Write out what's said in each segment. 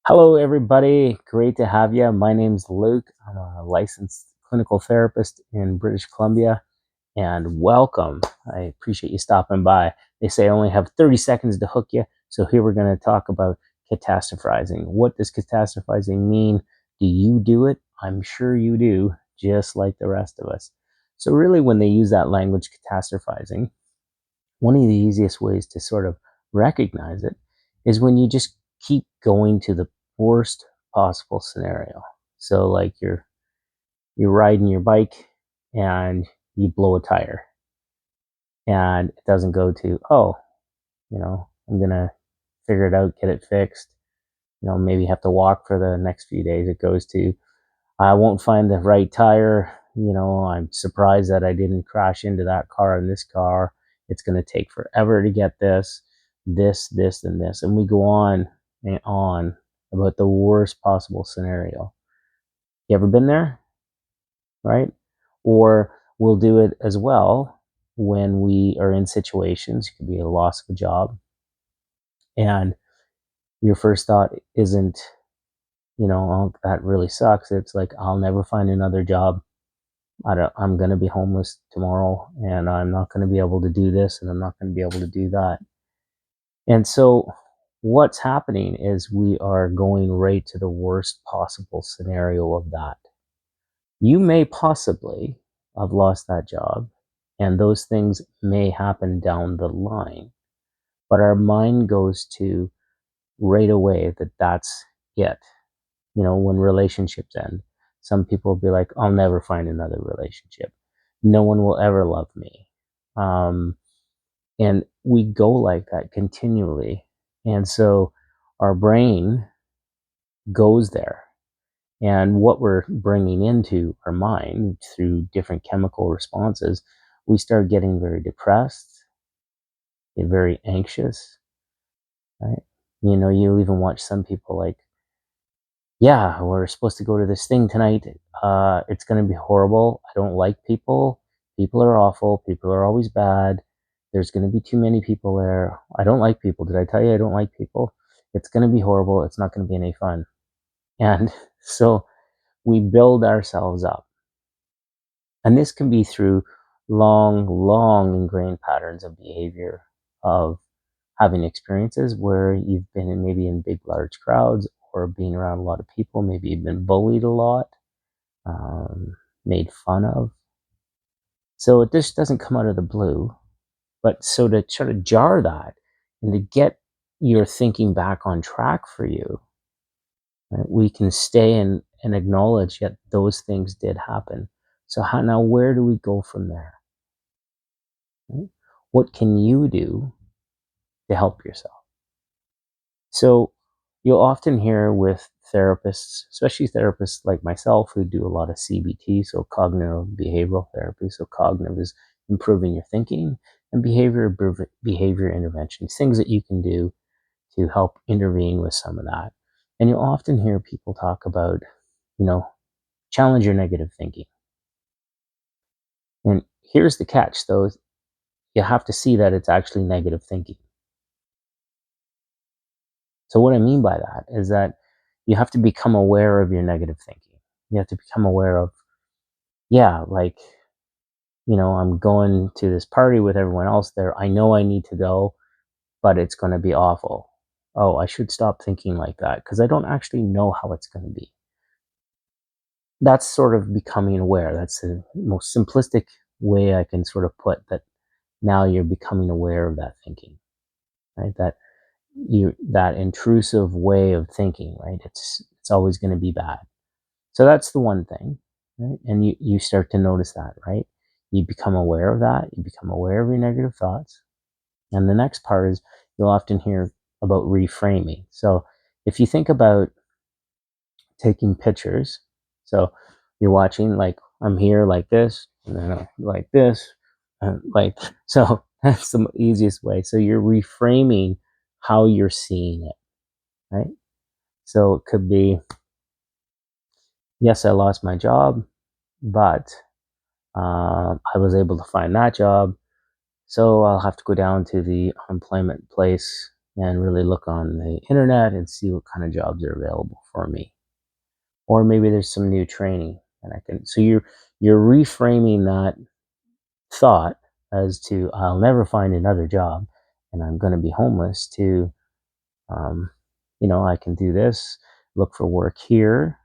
Hello, everybody. Great to have you. My name's Luke. I'm a licensed clinical therapist in British Columbia, and welcome. I appreciate you stopping by. They say I only have 30 seconds to hook you, so here we're going to talk about catastrophizing. What does catastrophizing mean? Do you do it? I'm sure you do, just like the rest of us. So, really, when they use that language, catastrophizing, one of the easiest ways to sort of recognize it is when you just keep going to the worst possible scenario. So like you're riding your bike and you blow a tire and it doesn't go to, oh, I'm gonna figure it out, get it fixed, maybe have to walk for the next few days. It goes to, I won't find the right tire. I'm surprised that I didn't crash into that car and this car. It's going to take forever to get this, and this. And we go on and on about the worst possible scenario. You ever been there? Right? Or we'll do it as well when we are in situations. It could be a loss of a job. And your first thought isn't, oh, that really sucks. It's like, I'll never find another job. I'm going to be homeless tomorrow and I'm not going to be able to do this and I'm not going to be able to do that. And so what's happening is we are going right to the worst possible scenario of that. You may possibly have lost that job and those things may happen down the line, but our mind goes to right away that that's it. When relationships end, some people will be like, I'll never find another relationship. No one will ever love me. Um, and we go like that continually. And so our brain goes there. And what we're bringing into our mind through different chemical responses, we start getting very depressed, get very anxious, right? You'll even watch some people like, yeah, we're supposed to go to this thing tonight. It's going to be horrible. I don't like people. People are awful. People are always bad. There's going to be too many people there. I don't like people. Did I tell you I don't like people? It's going to be horrible. It's not going to be any fun. And so we build ourselves up. And this can be through long, long ingrained patterns of behavior of having experiences where you've been maybe in big, large crowds or being around a lot of people. Maybe you've been bullied a lot, made fun of. So it just doesn't come out of the blue. But so to try to jar that and to get your thinking back on track for you, right, we can stay and acknowledge that those things did happen. So now where do we go from there? Right? What can you do to help yourself? So you'll often hear with therapists, especially therapists like myself who do a lot of CBT, so cognitive behavioral therapy. So cognitive is improving your thinking, and behavior interventions, things that you can do to help intervene with some of that. And you'll often hear people talk about, you know, challenge your negative thinking. And here's the catch though, you have to see that it's actually negative thinking. So what I mean by that is that you have to become aware of your negative thinking. You have to become aware of, yeah, like, I'm going to this party with everyone else there. I know I need to go, but it's going to be awful. Oh, I should stop thinking like that because I don't actually know how it's going to be. That's sort of becoming aware. That's the most simplistic way I can sort of put that. Now you're becoming aware of that thinking, right? That intrusive way of thinking, right? It's always going to be bad. So that's the one thing, right? And you start to notice that, right? You become aware of that. You become aware of your negative thoughts. And the next part is you'll often hear about reframing. So if you think about taking pictures, so you're watching, like, I'm here like this, and then I'm like this, and like, so that's the easiest way. So you're reframing how you're seeing it, right? So it could be, yes, I lost my job, but I was able to find that job. So I'll have to go down to the unemployment place and really look on the internet and see what kind of jobs are available for me. Or maybe there's some new training that I can. So you're reframing that thought as to I'll never find another job and I'm going to be homeless to um, I can do this, look for work here,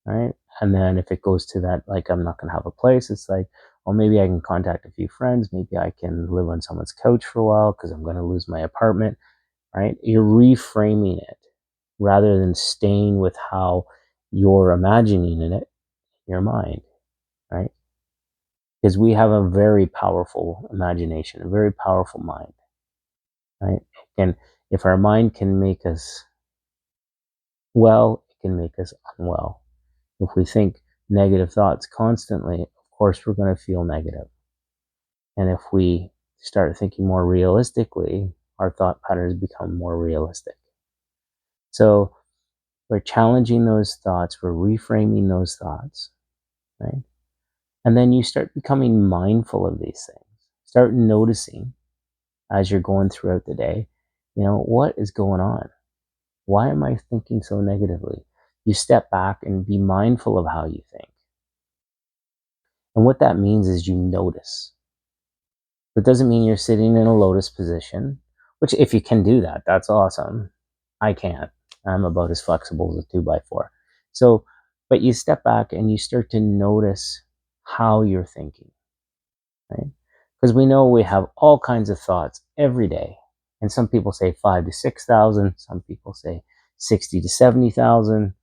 right? And then if it goes to that, like I'm not going to have a place, it's like, well, maybe I can contact a few friends. Maybe I can live on someone's couch for a while because I'm going to lose my apartment, right? You're reframing it rather than staying with how you're imagining in it, in your mind, right? Because we have a very powerful imagination, a very powerful mind, right? And if our mind can make us well, it can make us unwell. If we think negative thoughts constantly, of course, we're going to feel negative. And if we start thinking more realistically, our thought patterns become more realistic. So we're challenging those thoughts, we're reframing those thoughts, right? And then you start becoming mindful of these things. Start noticing as you're going throughout the day, what is going on? Why am I thinking so negatively? You step back and be mindful of how you think. And what that means is you notice. It doesn't mean you're sitting in a lotus position, which if you can do that, that's awesome. I can't. I'm about as flexible as a 2x4. So, but you step back and you start to notice how you're thinking, right? Because we know we have all kinds of thoughts every day. And some people say 5 to 6,000. Some people say 60 to 70,000.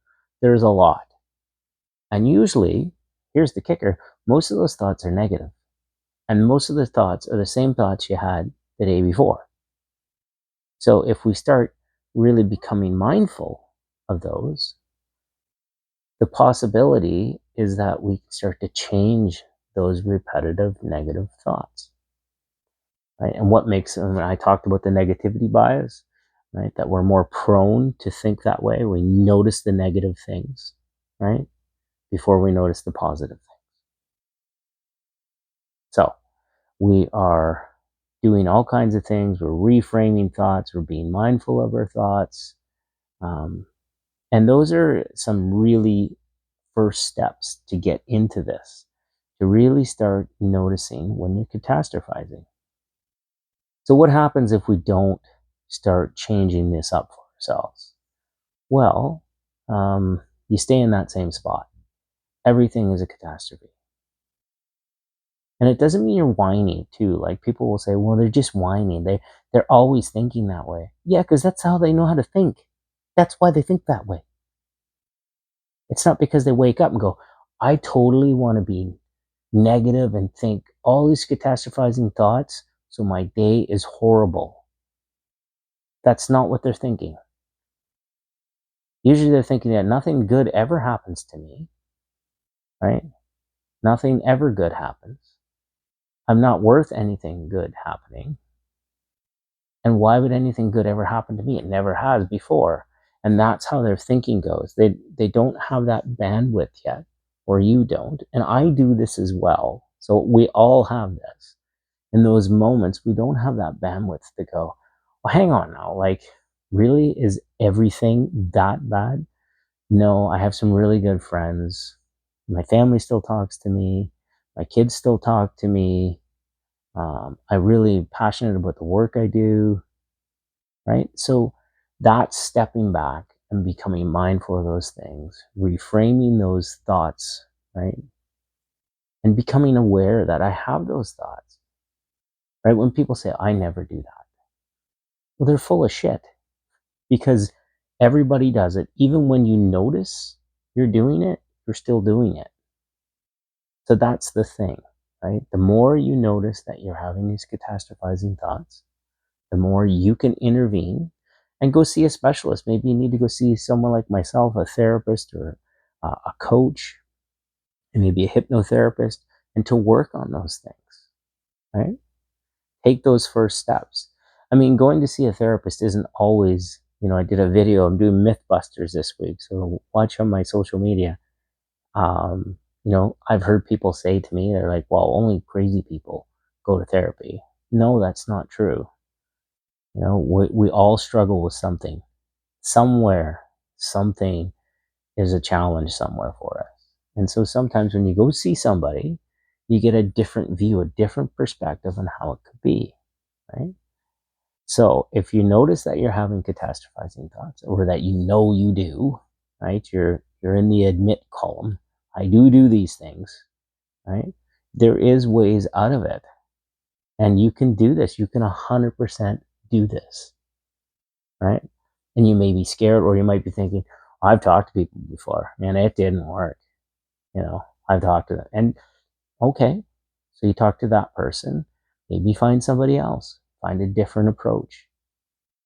There's a lot. And usually, here's the kicker, most of those thoughts are negative. And most of the thoughts are the same thoughts you had the day before. So if we start really becoming mindful of those, the possibility is that we start to change those repetitive negative thoughts. Right? And what makes them, I talked about the negativity bias, right? That we're more prone to think that way. We notice the negative things, right? Before we notice the positive things. So we are doing all kinds of things. We're reframing thoughts. We're being mindful of our thoughts. And those are some really first steps to get into this, to really start noticing when you're catastrophizing. So what happens if we don't start changing this up for ourselves? Well, you stay in that same spot. Everything is a catastrophe. And it doesn't mean you're whining too. Like people will say, well, they're just whining. They're always thinking that way. Yeah, because that's how they know how to think. That's why they think that way. It's not because they wake up and go, I totally want to be negative and think all these catastrophizing thoughts, so my day is horrible. That's not what they're thinking. Usually they're thinking that nothing good ever happens to me, right? Nothing ever good happens. I'm not worth anything good happening. And why would anything good ever happen to me? It never has before. And that's how their thinking goes. They don't have that bandwidth yet, or you don't. And I do this as well. So we all have this. In those moments, we don't have that bandwidth to go, well, hang on now. Like, really? Is everything that bad? No, I have some really good friends. My family still talks to me. My kids still talk to me. I'm really passionate about the work I do, right? So that's stepping back and becoming mindful of those things, reframing those thoughts, right? And becoming aware that I have those thoughts, right? When people say, I never do that, well, they're full of shit because everybody does it. Even when you notice you're doing it, you're still doing it. So that's the thing, right? The more you notice that you're having these catastrophizing thoughts, the more you can intervene and go see a specialist. Maybe you need to go see someone like myself, a therapist or a coach, and maybe a hypnotherapist, and to work on those things, right? Take those first steps. I mean, going to see a therapist isn't always, I did a video, I'm doing Mythbusters this week, so watch on my social media. I've heard people say to me, they're like, well, only crazy people go to therapy. No, that's not true. We all struggle with something. Somewhere, something is a challenge somewhere for us. And so sometimes when you go see somebody, you get a different view, a different perspective on how it could be, right? So if you notice that you're having catastrophizing thoughts, or that you do, right? You're in the admit column. I do these things, right? There is ways out of it. And you can do this. You can 100% do this, right? And you may be scared, or you might be thinking, I've talked to people before, and it didn't work. I've talked to them. And okay, so you talk to that person, maybe find somebody else, find a different approach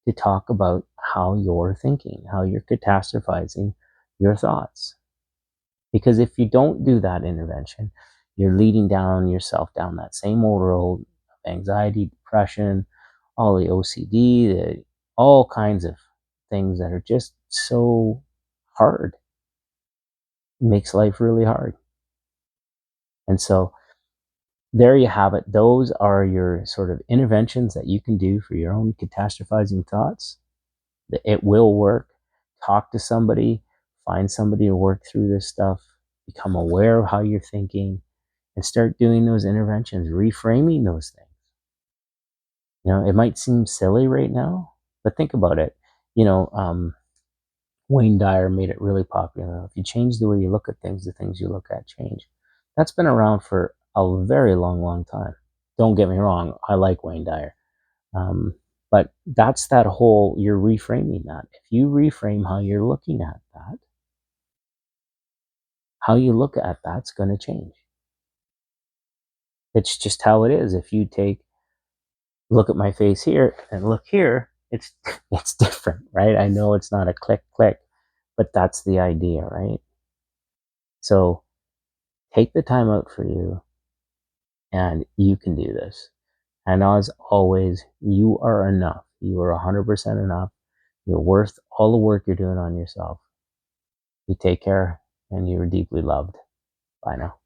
to talk about how you're thinking, how you're catastrophizing your thoughts. Because if you don't do that intervention, you're leading yourself down that same old road of anxiety, depression, all the OCD, all kinds of things that are just so hard. It makes life really hard. And so there you have it. Those are your sort of interventions that you can do for your own catastrophizing thoughts. It will work. Talk to somebody, find somebody to work through this stuff, become aware of how you're thinking, and start doing those interventions, reframing those things. It might seem silly right now, but think about it. Wayne Dyer made it really popular. If you change the way you look at things, the things you look at change. That's been around for a very long, long time. Don't get me wrong, I like Wayne Dyer. But that's that whole, you're reframing that. If you reframe how you're looking at that, how you look at that's going to change. It's just how it is. If you look at my face here and look here, it's different, right? I know it's not a click, but that's the idea, right? So take the time out for you, and you can do this. And as always, you are enough. You are 100% enough. You're worth all the work you're doing on yourself. You take care, and you are deeply loved. Bye now.